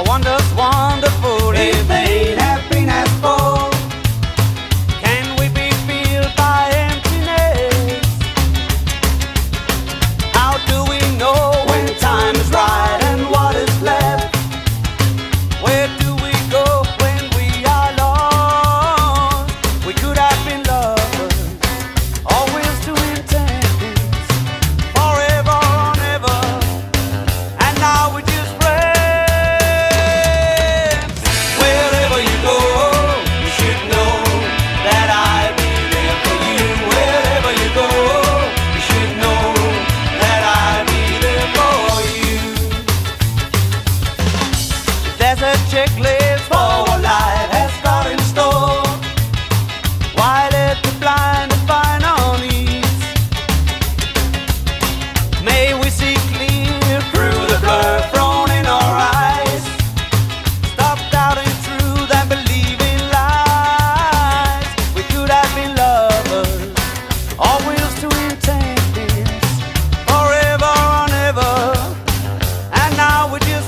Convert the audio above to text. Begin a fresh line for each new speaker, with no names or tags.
I wonder's wonderful if they ain't happiness full. Can we be filled by emptiness? How do we know when time is right and what is left? Where do we go when we are lost? We could have been lovers, always to intentions, forever and ever, and now we're just friends. Wherever you go, you should know that I'll be there for you. Wherever you go, you should know that I'll be there for you. There's a checklist for what life has got in store. Why let the blind define our needs? May we see clear through the blur thrown in our eyes. Stop doubting truth and believe in lies. We could have been lovers, always to intentions, forever and ever, and now we're just